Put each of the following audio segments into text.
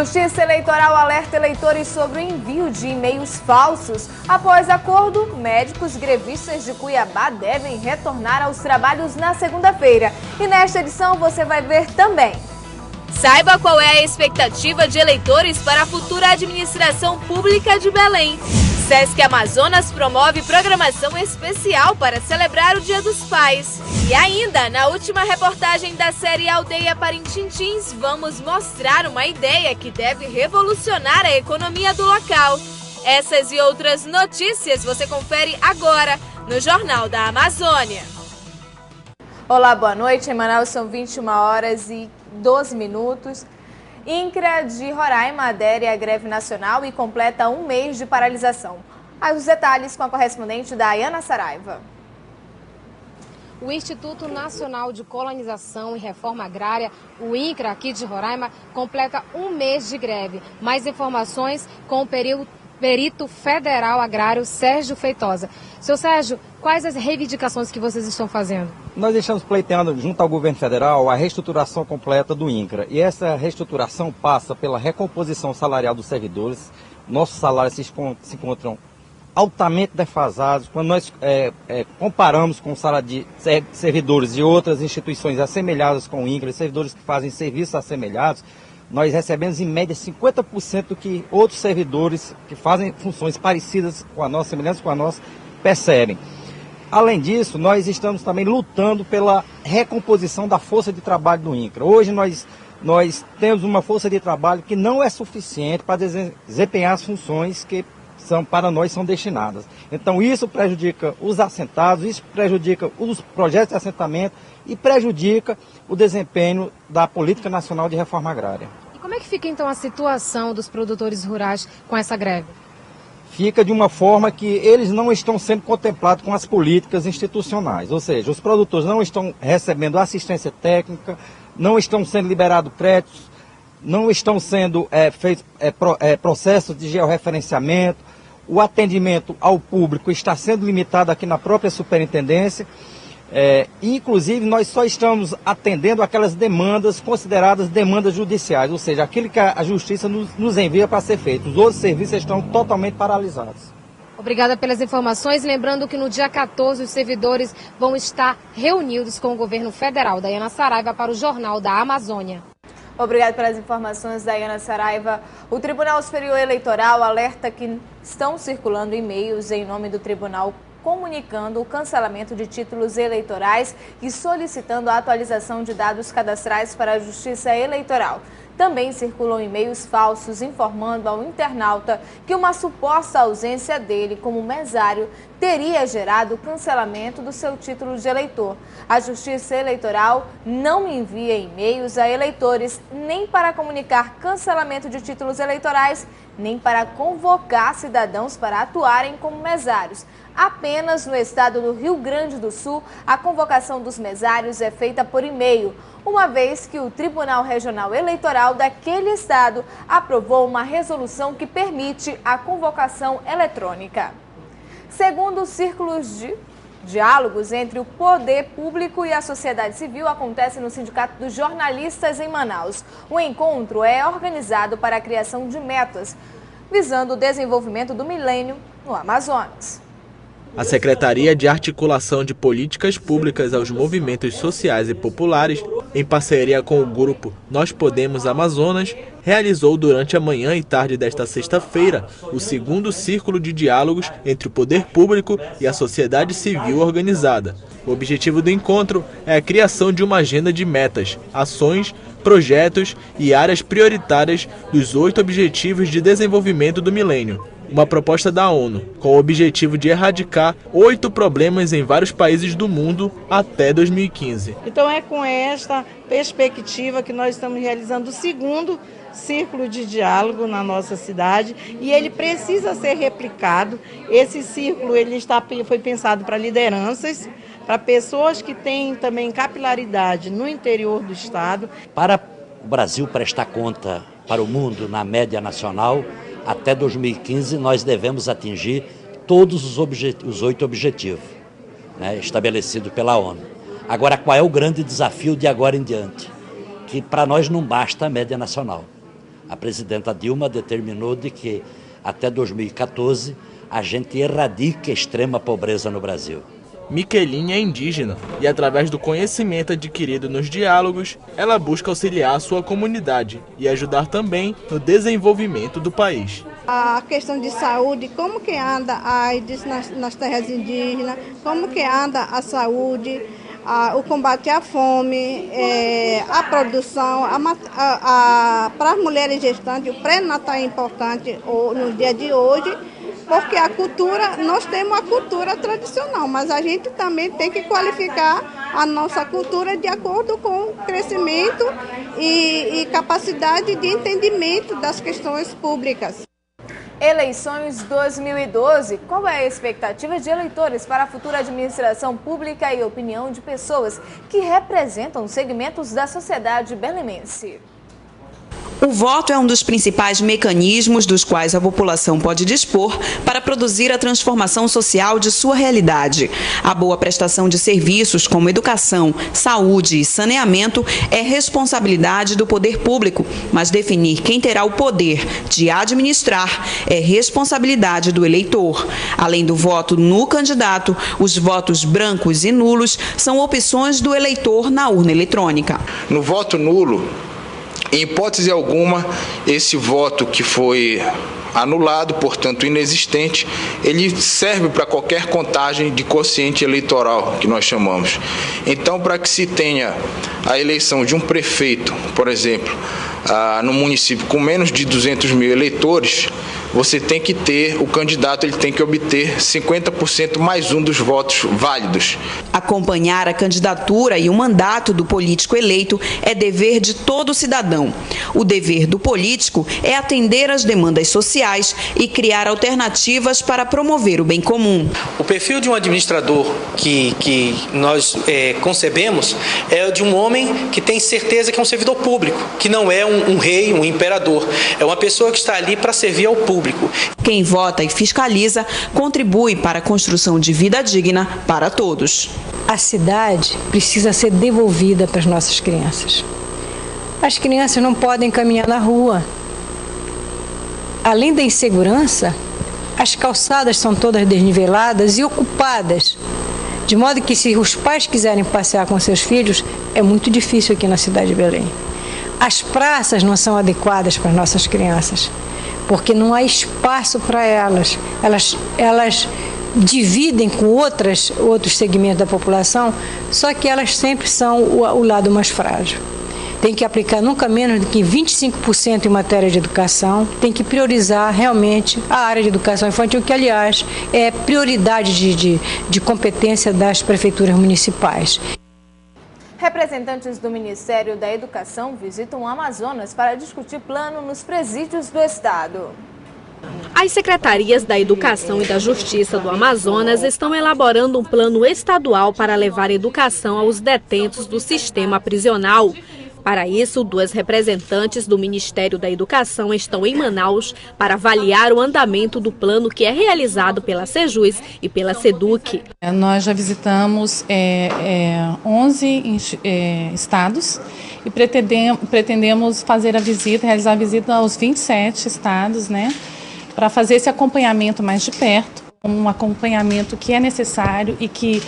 Justiça Eleitoral alerta eleitores sobre o envio de e-mails falsos. Após acordo, médicos grevistas de Cuiabá devem retornar aos trabalhos na segunda-feira. E nesta edição você vai ver também. Saiba qual é a expectativa de eleitores para a futura administração pública de Belém. Sesc Amazonas promove programação especial para celebrar o Dia dos Pais. E ainda, na última reportagem da série Aldeia Parintintins, vamos mostrar uma ideia que deve revolucionar a economia do local. Essas e outras notícias você confere agora no Jornal da Amazônia. Olá, boa noite. Em Manaus são 21h12. INCRA de Roraima adere à greve nacional e completa um mês de paralisação. Os detalhes com a correspondente Dayana Saraiva. O Instituto Nacional de Colonização e Reforma Agrária, o INCRA, aqui de Roraima, completa um mês de greve. Mais informações com o perito federal agrário Sérgio Feitosa. Seu Sérgio, quais as reivindicações que vocês estão fazendo? Nós estamos pleiteando junto ao governo federal a reestruturação completa do INCRA. E essa reestruturação passa pela recomposição salarial dos servidores. Nossos salários se encontram altamente defasados. Quando nós comparamos com o salário de servidores de outras instituições assemelhadas com o INCRA, servidores que fazem serviços assemelhados, nós recebemos em média 50% do que outros servidores que fazem funções parecidas com a nossa, semelhantes com a nossa, percebem. Além disso, nós estamos também lutando pela recomposição da força de trabalho do INCRA. Hoje nós temos uma força de trabalho que não é suficiente para desempenhar as funções que para nós são destinadas. Então isso prejudica os assentados, isso prejudica os projetos de assentamento e prejudica o desempenho da Política Nacional de Reforma Agrária. E como é que fica então a situação dos produtores rurais com essa greve? Fica de uma forma que eles não estão sendo contemplados com as políticas institucionais, ou seja, os produtores não estão recebendo assistência técnica, não estão sendo liberados créditos, não estão sendo feitos processos de georreferenciamento, o atendimento ao público está sendo limitado aqui na própria superintendência, inclusive nós só estamos atendendo aquelas demandas consideradas demandas judiciais, ou seja, aquilo que a justiça nos envia para ser feito. Os outros serviços estão totalmente paralisados. Obrigada pelas informações. Lembrando que no dia 14 os servidores vão estar reunidos com o governo federal. Dayana Saraiva para o Jornal da Amazônia. Obrigada pelas informações, Dayana Saraiva. O Tribunal Superior Eleitoral alerta que estão circulando e-mails em nome do tribunal comunicando o cancelamento de títulos eleitorais e solicitando a atualização de dados cadastrais para a Justiça Eleitoral. Também circulam e-mails falsos informando ao internauta que uma suposta ausência dele como mesário teria gerado o cancelamento do seu título de eleitor. A Justiça Eleitoral não envia e-mails a eleitores nem para comunicar cancelamento de títulos eleitorais, nem para convocar cidadãos para atuarem como mesários. Apenas no estado do Rio Grande do Sul, a convocação dos mesários é feita por e-mail, uma vez que o Tribunal Regional Eleitoral daquele estado aprovou uma resolução que permite a convocação eletrônica. Segundo os círculos de diálogos entre o poder público e a sociedade civil, acontece no Sindicato dos Jornalistas em Manaus. O encontro é organizado para a criação de metas, visando o desenvolvimento do milênio no Amazonas. A Secretaria de Articulação de Políticas Públicas aos Movimentos Sociais e Populares, em parceria com o grupo Nós Podemos Amazonas, realizou durante a manhã e tarde desta sexta-feira o segundo círculo de diálogos entre o poder público e a sociedade civil organizada. O objetivo do encontro é a criação de uma agenda de metas, ações, projetos e áreas prioritárias dos 8 Objetivos de Desenvolvimento do Milênio. Uma proposta da ONU, com o objetivo de erradicar 8 problemas em vários países do mundo até 2015. Então é com esta perspectiva que nós estamos realizando o segundo círculo de diálogo na nossa cidade e ele precisa ser replicado. Esse círculo foi pensado para lideranças, para pessoas que têm também capilaridade no interior do estado. Para o Brasil prestar conta para o mundo na média nacional, até 2015 nós devemos atingir todos os 8 objetivos, né, estabelecidos pela ONU. Agora, qual é o grande desafio de agora em diante? Que para nós não basta a média nacional. A presidenta Dilma determinou de que até 2014 a gente erradique a extrema pobreza no Brasil. Miqueline é indígena e, através do conhecimento adquirido nos diálogos, ela busca auxiliar a sua comunidade e ajudar também no desenvolvimento do país. A questão de saúde, como que anda a AIDS nas terras indígenas, como que anda a saúde, o combate à fome, a produção, para as mulheres gestantes, o pré-natal é importante no dia de hoje, porque a cultura, nós temos a cultura tradicional, mas a gente também tem que qualificar a nossa cultura de acordo com o crescimento e capacidade de entendimento das questões públicas. Eleições 2012. Qual é a expectativa de eleitores para a futura administração pública e opinião de pessoas que representam segmentos da sociedade belemense? O voto é um dos principais mecanismos dos quais a população pode dispor para produzir a transformação social de sua realidade. A boa prestação de serviços como educação, saúde e saneamento é responsabilidade do poder público, mas definir quem terá o poder de administrar é responsabilidade do eleitor. Além do voto no candidato, os votos brancos e nulos são opções do eleitor na urna eletrônica. No voto nulo, em hipótese alguma, esse voto que foi anulado, portanto inexistente, ele serve para qualquer contagem de quociente eleitoral, que nós chamamos. Então, para que se tenha a eleição de um prefeito, por exemplo, no município com menos de 200 mil eleitores, você tem que ter, o candidato ele tem que obter 50% mais um dos votos válidos. Acompanhar a candidatura e o mandato do político eleito é dever de todo cidadão. O dever do político é atender às demandas sociais e criar alternativas para promover o bem comum. O perfil de um administrador que nós concebemos é o de um homem que tem certeza que é um servidor público, que não é um rei, um imperador. É uma pessoa que está ali para servir ao público. Quem vota e fiscaliza contribui para a construção de vida digna para todos. A cidade precisa ser devolvida para as nossas crianças. As crianças não podem caminhar na rua. Além da insegurança, as calçadas são todas desniveladas e ocupadas. De modo que, se os pais quiserem passear com seus filhos, é muito difícil aqui na cidade de Belém. As praças não são adequadas para as nossas crianças, porque não há espaço para elas. Elas dividem com outros segmentos da população, só que elas sempre são o lado mais frágil. Tem que aplicar nunca menos do que 25% em matéria de educação, tem que priorizar realmente a área de educação infantil, que, aliás, é prioridade de competência das prefeituras municipais. Representantes do Ministério da Educação visitam o Amazonas para discutir plano nos presídios do estado. As secretarias da Educação e da Justiça do Amazonas estão elaborando um plano estadual para levar educação aos detentos do sistema prisional. Para isso, duas representantes do Ministério da Educação estão em Manaus para avaliar o andamento do plano que é realizado pela Sejus e pela SEDUC. Nós já visitamos 11 estados e pretendemos realizar a visita aos 27 estados, para fazer esse acompanhamento mais de perto. Um acompanhamento que é necessário e que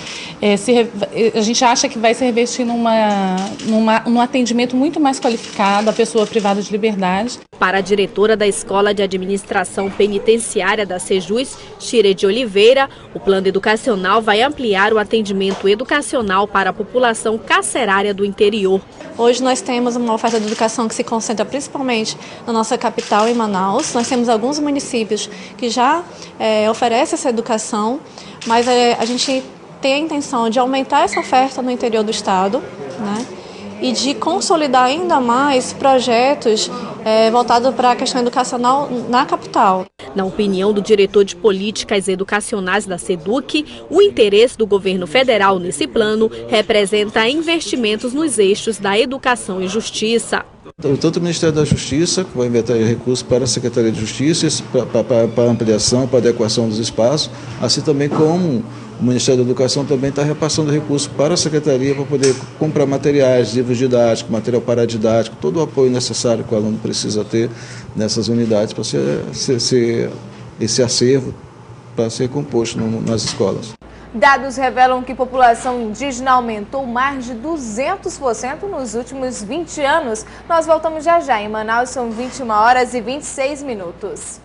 a gente acha que vai se revestir num atendimento muito mais qualificado à pessoa privada de liberdade. Para a diretora da Escola de Administração Penitenciária da Sejus, Shire de Oliveira, o plano educacional vai ampliar o atendimento educacional para a população carcerária do interior. Hoje nós temos uma oferta de educação que se concentra principalmente na nossa capital, em Manaus. Nós temos alguns municípios que já oferecem essa educação, mas a gente tem a intenção de aumentar essa oferta no interior do estado, e de consolidar ainda mais projetos voltados para a questão educacional na capital. Na opinião do diretor de Políticas Educacionais da SEDUC, o interesse do governo federal nesse plano representa investimentos nos eixos da educação e justiça. Tanto o Ministério da Justiça, que vai inventar recursos para a Secretaria de Justiça, para ampliação, para adequação dos espaços, assim também como O Ministério da Educação também está repassando recursos para a Secretaria para poder comprar materiais, livros didáticos, material paradidático, todo o apoio necessário que o aluno precisa ter nessas unidades para esse acervo para ser composto nas escolas. Dados revelam que a população indígena aumentou mais de 200% nos últimos 20 anos. Nós voltamos já já. Em Manaus são 21h26.